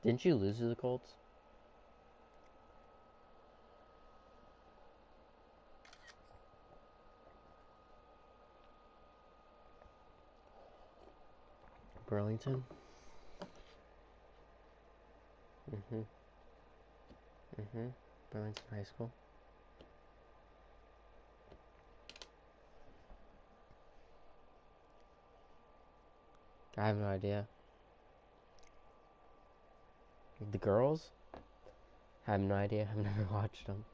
Didn't you lose to the Colts? Burlington? Burlington High School. I have no idea. The girls? I have no idea. I've never watched them.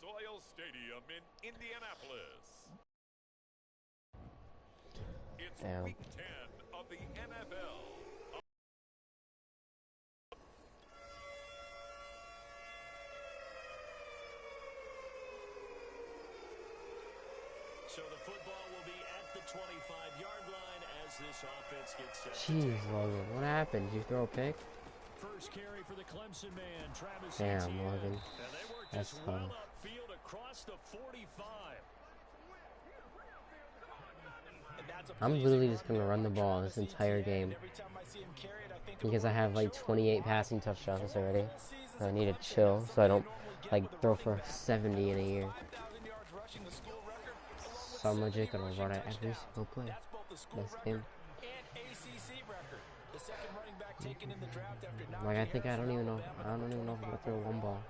Oil Stadium in Indianapolis. It's week 10 of the NFL. So the football will be at the 25-yard line as this offense gets set. Jeez, Logan, what happened? Did you throw a pick? First carry for the Clemson man, Travis Damn, Etienne. Logan. And they worked That's this well upfield across the 45. I'm literally just going to run the ball this entire game because I have like 28 passing touchdowns already. I need to chill so I don't like throw for 70 in a year. So I'm legit going to run it every single play this game. Like I think I don't even know if I'm going to throw one ball.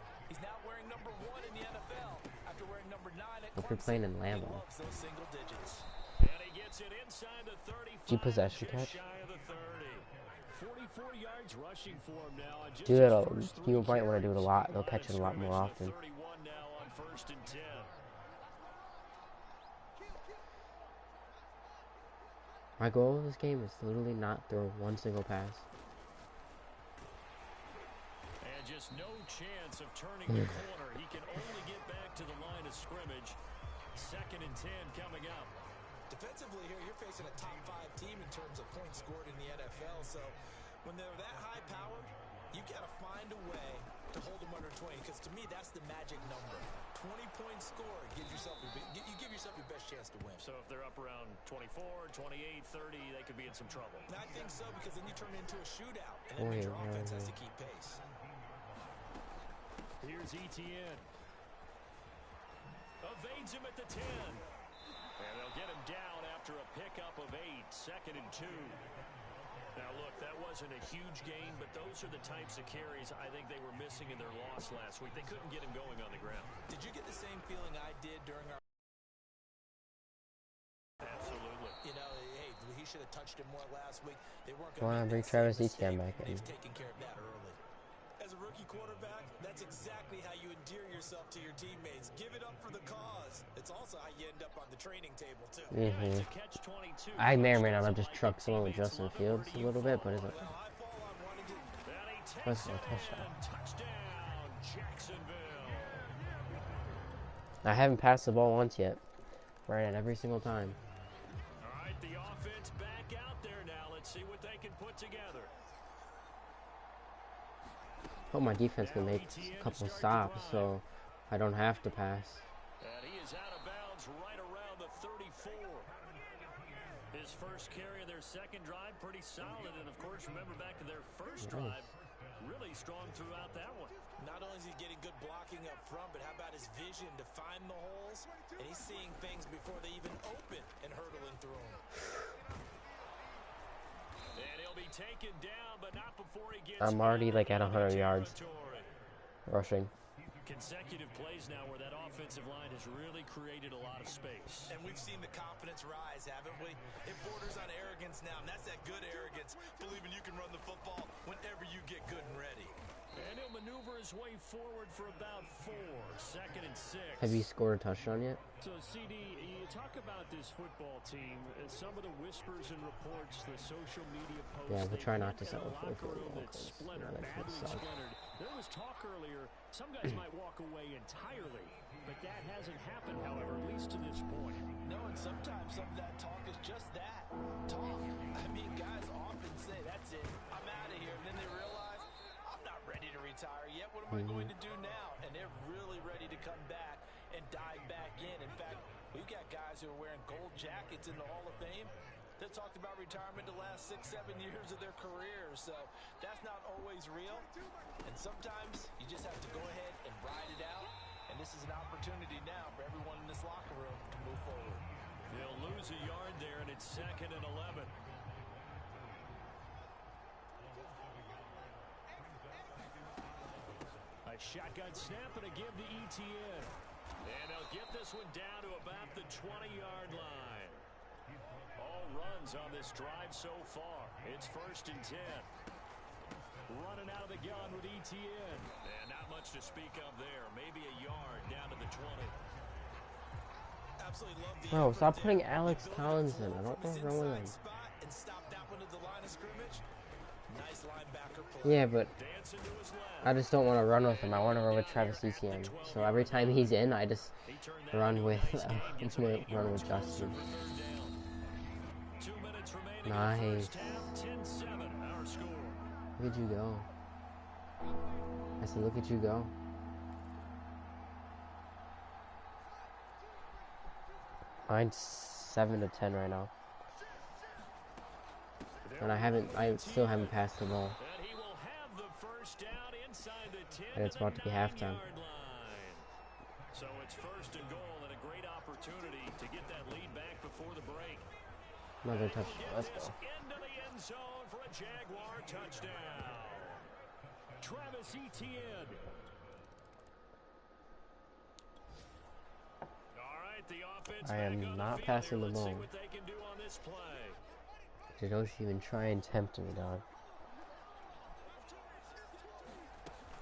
If you're playing in Lambeau. Do you possession catch? Do it. You might want to do it a lot. They'll catch it a lot more often. My goal of this game is literally not throw one single pass. And just no chance of turning the corner. He can only get back to the line of scrimmage. 2nd and 10 coming up. Defensively here, you're facing a top 5 team in terms of points scored in the NFL. So when they're that high powered, you got to find a way to hold them under 20. Because to me, that's the magic number. 20 points scored gives yourself you give yourself your best chance to win. So if they're up around 24, 28, 30, they could be in some trouble. And I think so, because then you turn it into a shootout, and then your offense has to keep pace. Here's Etienne. Evades him at the 10. And they'll get him down after a pickup of 8. 2nd and 2. Now, look, that wasn't a huge gain, but those are the types of carries I think they were missing in their loss last week. They couldn't get him going on the ground. Did you get the same feeling I did during our... Absolutely. You know, hey, he should have touched him more last week. They weren't going to bring Travis Etienne back in. They've taken care of that early. As a rookie quarterback, that's exactly how you endear yourself to your teammates. Give it up for the cause. It's also how you end up on the training table, too. I may or may not have just trucked someone with Justin Fields a little bit, but it's a touchdown. I haven't passed the ball once yet. Right at every single time. All right, the offense back out there now. Let's see what they can put together. Hope my defense can make a couple stops so I don't have to pass. And he is out of bounds right around the 34. His first carry of their second drive, pretty solid. And, of course, remember back to their first drive, really strong throughout that one. Not only is he getting good blocking up front, but how about his vision to find the holes? And he's seeing things before they even open and hurdling through them. And he'll be taken down, but not before he gets... I'm already like at 100 yards rushing. Consecutive plays now where that offensive line has really created a lot of space. And we've seen the confidence rise, haven't we? It borders on arrogance now, and that's that good arrogance, believing you can run the football whenever you get good and ready. And he'll maneuver his way forward for about 4. 2nd and 6. Have you scored a touchdown yet? So, CD, you talk about this football team, and some of the whispers and reports, the social media posts. Yeah, we'll try not to sell a it locker room that's splintered, badly splintered. There was talk earlier, some guys might walk away entirely, but that hasn't happened, however, at least to this point. No, and sometimes some of that talk is just that, talk. I mean, guys often say, that's it, I'm out of here, and then they realize, I'm not ready to retire yet, what am I going to do now? And they're really ready to come back and dive back in. In fact, we've got guys who are wearing gold jackets in the Hall of Fame that talked about retirement the last 6-7 years of their careers. So that's not always real. And sometimes you just have to go ahead and ride it out. And this is an opportunity now for everyone in this locker room to move forward. They'll lose a yard there, and it's 2nd and 11. A shotgun snap and a give to ETN. And they'll get this one down to about the 20-yard line. All runs on this drive so far. It's 1st and 10. Running out of the gun with ETN. And not much to speak of there. Maybe a yard down to the 20. Absolutely love the Bro, stop putting Alex Collins in. I don't know what's wrong with him. and stop that one at the line of scrimmage. Nice linebacker play. Yeah, but I just don't want to run with him. I want to run with Travis Etienne. So every time he's in, I just run with Justin. Nice. Look at you go. I said, look at you go. Mine's 7-10 right now. And I still haven't passed the ball. And it's about to be halftime. So it's 1st and goal and a great opportunity to get that lead back before the break. Another touchdown. Let's go. Into the end zone for a Jaguar touchdown. Travis Etienne. All right, the offense I am not passing the ball. See what they can do on this play. Dude, don't even try and tempt me, dog.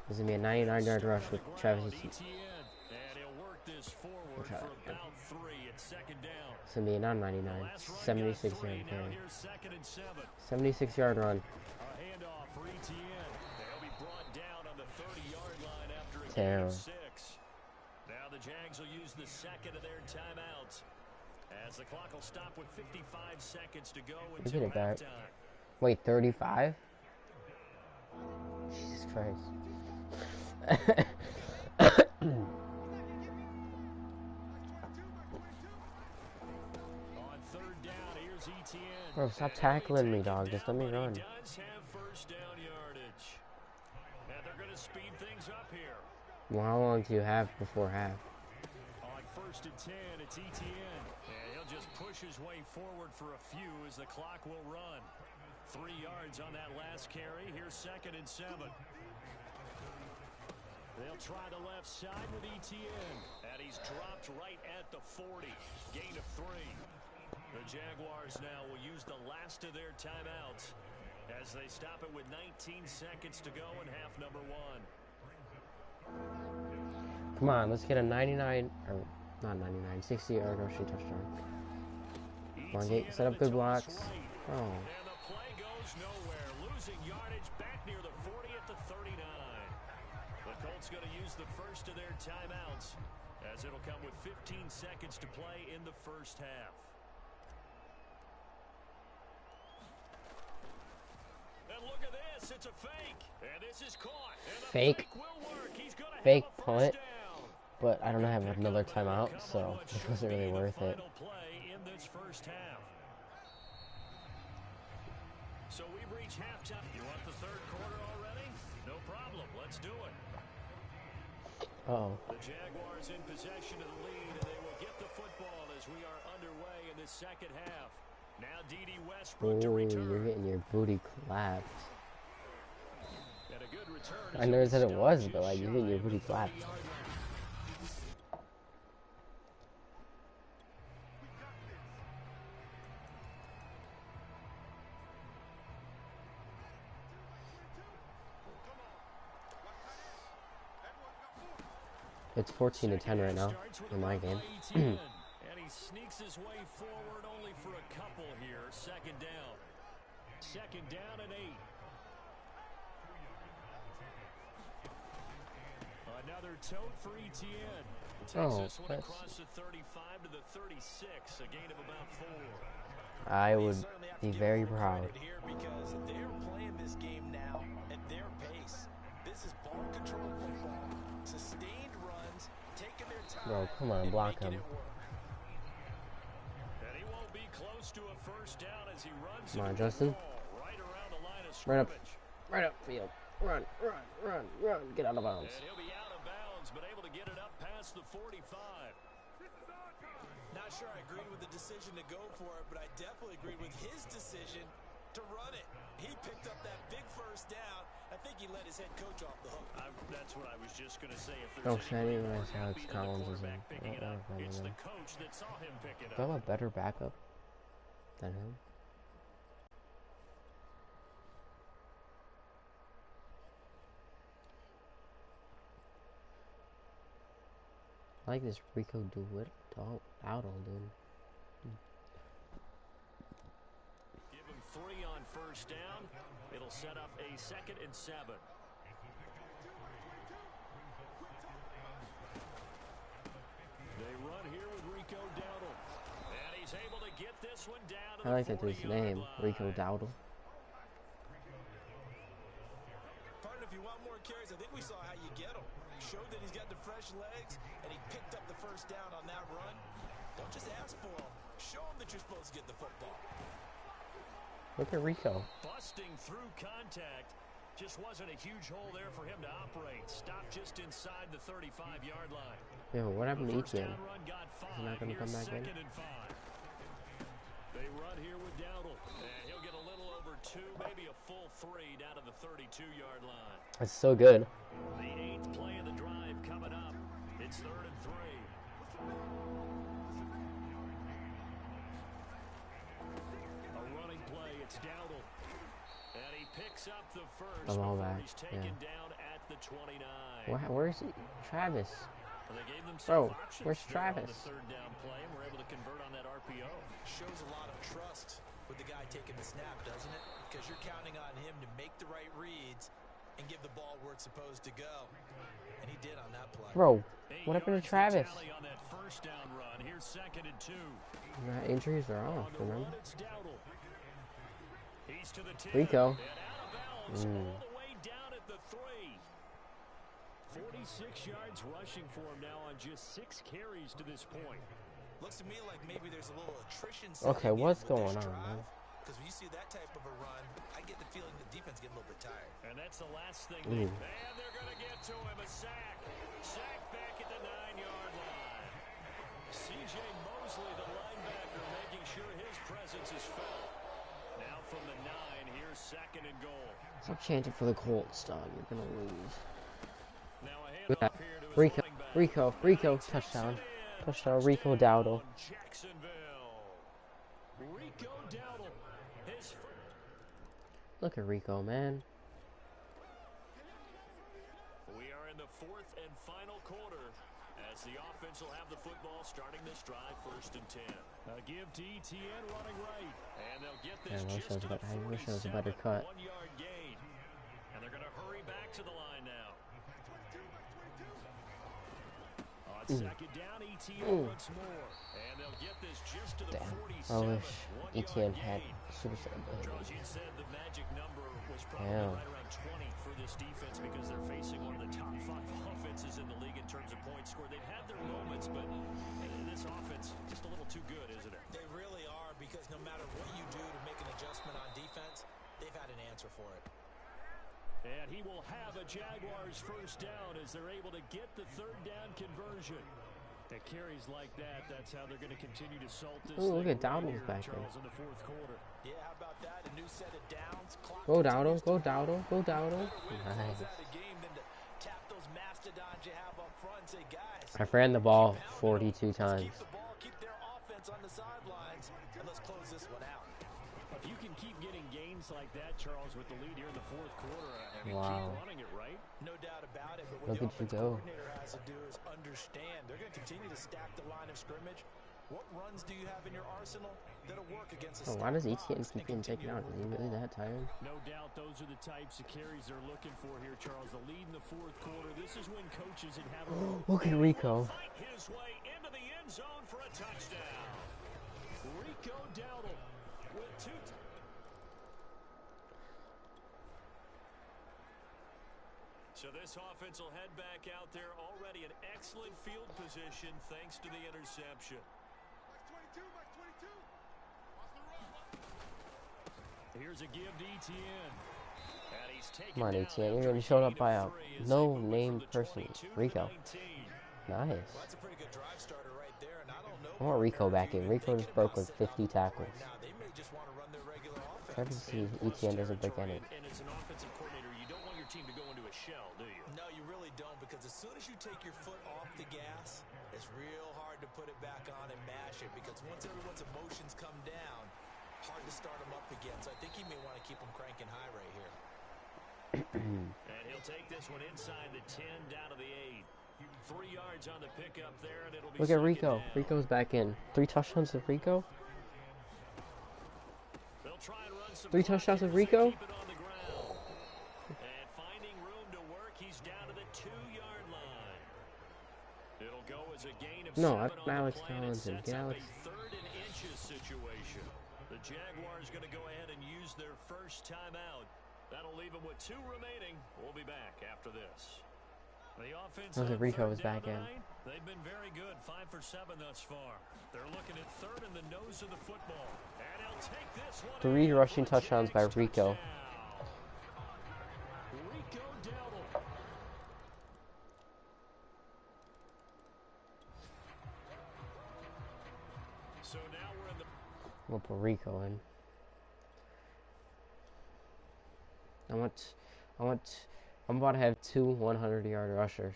This is going to be a 99-yard rush with Travis Etienne. And he'll work this forward for about 3 at 2nd down. It's going to be a non-99, 76-yard carry. 76-yard run. A handoff for Etienne. They'll be brought down on the 30-yard line after a Damn. gain of 6. Now the Jags will use the 2nd of their timeouts. As the clock will stop with 55 seconds to go until halftime. Wait, 35? Jesus Christ. On 3rd down, here's Etienne. Bro, stop tackling me, dog. Just let me run. He does have 1st down yardage. And they're going to speed things up here. Well, how long do you have before half? On 1st and 10, it's Etienne. And he'll just push his way forward for a few as the clock will run. 3 yards on that last carry. Here's 2nd and 7. They'll try the left side with Etienne. And he's dropped right at the 40. Gain of 3. The Jaguars now will use the last of their timeouts as they stop it with 19 seconds to go in half number 1. Come on, let's get a 99, or not 99, 60-yard rushing touchdown. Come on, set up good blocks. Oh. And the play goes nowhere. Losing yardage back near the 40 at the 39. The Colts going to use the 1st of their timeouts as it'll come with 15 seconds to play in the 1st half. And look at this. It's a fake. And this is caught. And the Fake. will work. He's going to Fake have a punt. first down. But I don't have another timeout, so it wasn't really worth it. Final play in this 1st half. So we've reached halftime. You want the 3rd quarter already? No problem. Let's do it. Uh-oh. The Jaguars in possession of the lead, and they will get the football as we are underway in the 2nd half. Now D.D. Westbrook to Ooh, return. you're getting your booty clapped. And a good return. I never said it was, but like, you're getting your booty clapped. It's 14-10 right now in my game. And he sneaks his way forward only for a couple here. 2nd down. 2nd down and 8. Another tote for ETN. Takes this one across the 35 to the 36, a gain of about 4. I would be very proud. Here because they're playing this game now at their pace. This is ball control football, sustained runs, taking their time. Bro, come on, block him. And he won't be close to a first down as he runs. Come on, Justin. Right around the line of scrimmage. Right up field. Run, run, run, run. Get out of bounds. And he'll be out of bounds, but able to get it up past the 45. Not sure I agreed with the decision to go for it, but I definitely agreed with his decision to run it. He picked up that big first down. I think he let his head coach off the hook. That's what I was just going to say. If there's shiny realize Alex Collins is in. It's the coach that saw him pick it Do I up. have a better backup than him? I like this Rico Dowdle, dude. Give him 3 on first down. It'll set up a 2nd and 7. They run here with Rico Dowdle. And he's able to get this one down to I like that the dude's name, Rico Dowdle. Partner, if you want more carries, I think we saw how you get them. Showed that he's got the fresh legs, and he picked up the first down on that run. Don't just ask for him. Show him that you're supposed to get the football. Look at Rico. Busting through contact. Just wasn't a huge hole there for him to operate. Stopped just inside the 35-yard line. Yo, what happened to Etienne? He's He's not going to come back in? They run here with Dowdle. And he'll get a little over 2, maybe a full 3 down to the 32-yard line. That's so good. The 8th play of the drive coming up. It's 3rd and 3. A running play. It's Dowdle. And he picks up the first before he's taken down at the 29. Where's he? Travis? Well, they gave them Bro, where's Travis? On the 3rd down play, and we're able to convert on that RPO. Shows a lot of trust with the guy taking the snap, doesn't it? Because you're counting on him to make the right reads and give the ball where it's supposed to go. And he did on that play. Bro, what happened to Travis? On that first down run. Here's 2nd and 2. Injuries are off, remember? He's to the 10. Rico. And out of bounds all the way down at the 3. 46 yards rushing for him now on just 6 carries to this point. Looks to me like maybe there's a little attrition. Okay, what's going on, man? Because when you see that type of a run, I get the feeling the defense getting a little bit tired. And that's the last thing they... And they're going to get to him. A sack. Sack back at the 9-yard line. C.J. Mosley, the linebacker, making sure his presence is felt. Now from the 9, here's 2nd and goal. Stop chanting for the Colts, dog. You're going to lose. Now a handoff here to his Rico, running back. Rico, touchdown. Touchdown, Rico Dowdle. Jacksonville. Rico Dowdle. His Look at Rico, man. We are in the 4th and final quarter as the offense will have the football starting this drive 1st and 10. A give to ETN running right. And they'll get this just to the 47. I wish it was a better cut. 1-yard gain. And they're going to hurry back to the line now. On 2nd down, ETN once more. And they'll get this just to the 47. I wish ETN had Super Charles, you said the magic number was probably right around 20 for this defense because they're facing one of the top 5 offenses in the league in terms of points scored. They've had their moments, but this offense just a little too good, isn't it? They really are, because no matter what you do to make an adjustment on defense, they've had an answer for it. And he will have a Jaguars first down as they're able to get the 3rd down conversion. At carries like that, that's how they're going to continue to salt this Ooh, look thing at Dowdle's here, back Charles, in the 4th quarter. Yeah, how about that? A new set of downs. Go Dowdle, go Dowdle, go Dowdle. Nice. I've ran the ball 42 times. Keep the ball, keep their offense on the sidelines, and let's close this one out. If you can keep getting gains like that, Charles, with the lead here in the 4th quarter, I mean, wow. keep running it, right? No doubt about it, but what Look the at you offensive go. coordinator has to do is understand they're going to continue to stack the line of scrimmage, What runs do you have in your arsenal that'll work against a Oh, why does stout ETN box keep and getting taken continue to out? Is he move the really ball? that tired? No doubt those are the types of carries they're looking for here, Charles. The lead in the fourth quarter. This is when coaches would have a Look at Rico. fight his way into the end zone for a touchdown. Rico Dowdle with two. So this offense will head back out there, already in excellent field position thanks to the interception. Here's a give to ETN. And he's taken Come on, down ETN. You're after getting a showed gain up by of a 3 as they move it no-name from the person. 22 to the Rico. 19. Nice. Well, that's a pretty good drive starter right there, and I don't know. I want Rico back in. Rico just broke like 50 tackles. Right now, they may just want to run their regular offense. Try to see ETN doesn't break any. And as an offensive coordinator, you don't want your team to go into a shell, do you? No, you really don't, because as soon as you take your foot off the gas, it's real hard to put it back on and mash it, because once everyone's emotions come down, hard to start them up again. So I think he may want to keep them cranking high right here. And he'll take this one inside the 10, down to the 8. 3 yards on the pickup there, and it'll be Look at second Rico. down. Rico's back in. 3 touchdowns with Rico. They'll try and run some 3 clock touchdowns here with as they Rico. keep it on the ground. And finding room to work, he's down to the 2-yard line. It'll go as a gain of No, 7 that's on Alex the play, and it Townsend. sets Get up Alex. a 3rd and inches situation. The Jaguars going to go ahead and use their first timeout. That'll leave them with 2 remaining. We'll be back after this. The offense Look at on Rico 3rd is back down in. tonight, they've been very good, 5 for 7 thus far. They're looking at 3rd in the nose of the football. And he'll take this one 3 in rushing for a touchdowns by Jags Rico. touchdown. Rico Dowdle. So now we're in the We'll put Rico in. I'm about to have 2 100-yard rushers.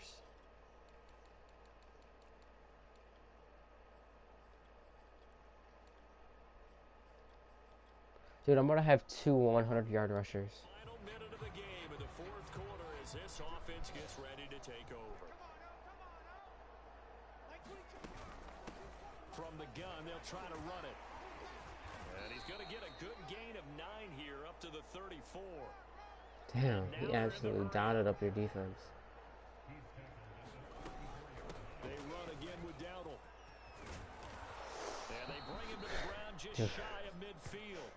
Dude, I'm about to have 2 100-yard rushers. final minute of the game in the fourth quarter as this offense gets ready to take over. From the gun, they'll try to run it. And he's going to get a good gain of 9 here, up to the 34. Damn, he absolutely dotted up your defense. They run again with Dowdle. And they bring him to the ground just shy of midfield.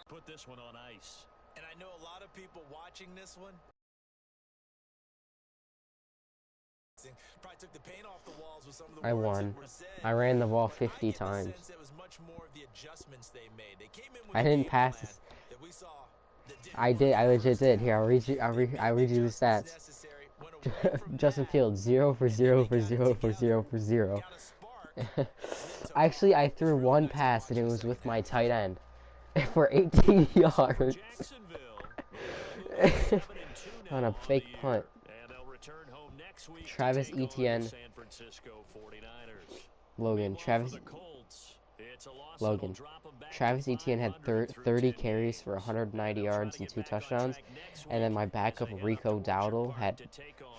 Put this one on ice. And I know a lot of people watching this one probably took the paint off the walls with some of the I words won. that were said. I ran the ball But I 50 get the times. sense it was much more of the adjustments they made. They came in with I a didn't game pass plan this. that we saw that didn't I work did. in I the legit first did. half. Here, I'll read you. I'll read you the stats. Justin Fields 0 for 0 for 0 for 0 for 0. Actually, I threw 1 pass and it was with my tight end for 18 yards on a fake punt. Travis Etienne, Logan, Logan. Travis Etienne had 30 carries for 190 yards and 2 touchdowns. And then my backup, Rico Dowdle, had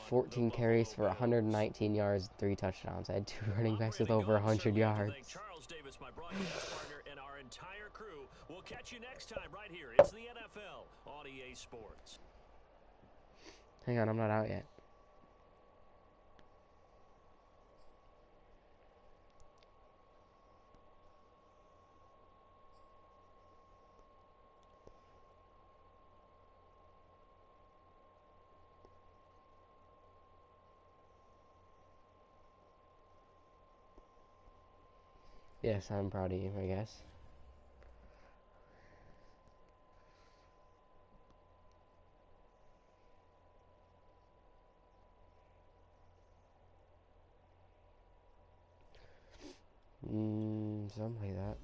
14 carries for 119 yards and 3 touchdowns. I had 2 running backs with over 100 yards. Charles Davis, my broadcast partner, and our entire crew. We'll catch you next time right here. It's the NFL on EA Sports. Hang on, I'm not out yet. Yes, I'm proud of you, I guess. Something like that.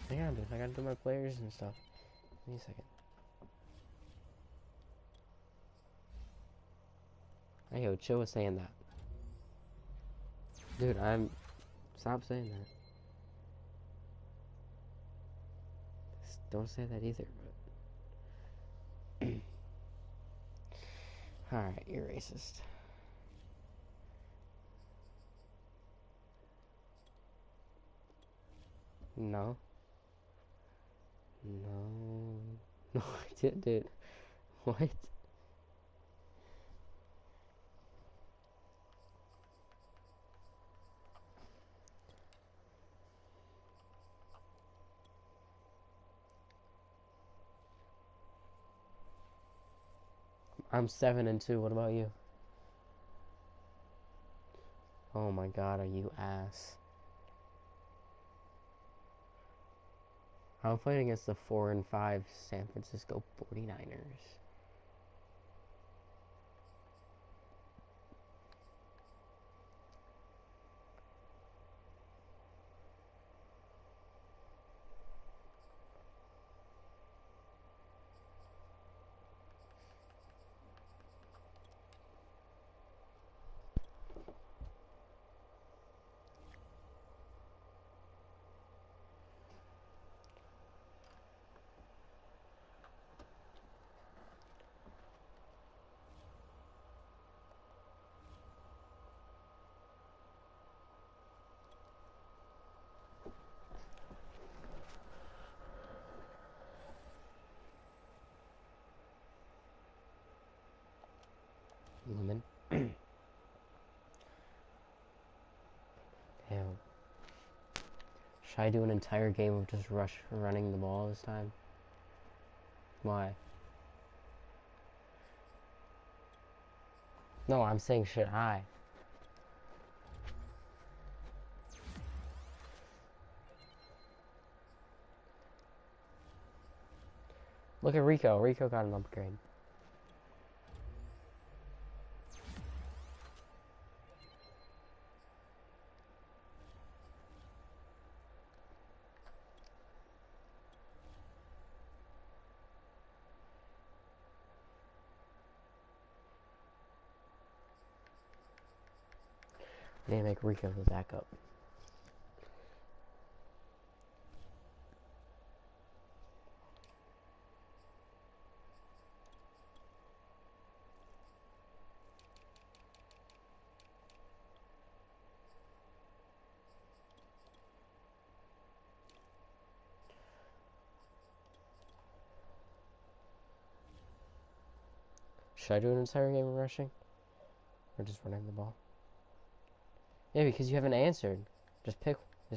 Hang on, dude. I gotta do my players and stuff. Give me a second. Hey, yo, chill with saying that. Dude, Stop saying that. Don't say that either. But Alright, you're racist. No. No. No, I didn't, dude. What? I'm 7-2. What about you? Oh my god, are you ass? I'm fighting against the 4-5 San Francisco 49ers. Lemon. Damn. Should I do an entire game of just running the ball this time? Why? No, I'm saying should I? Look at Rico. Rico got an upgrade. I need to make Rico the backup. Should I do an entire game of rushing? Or just running the ball? Yeah, because you haven't answered. Just pick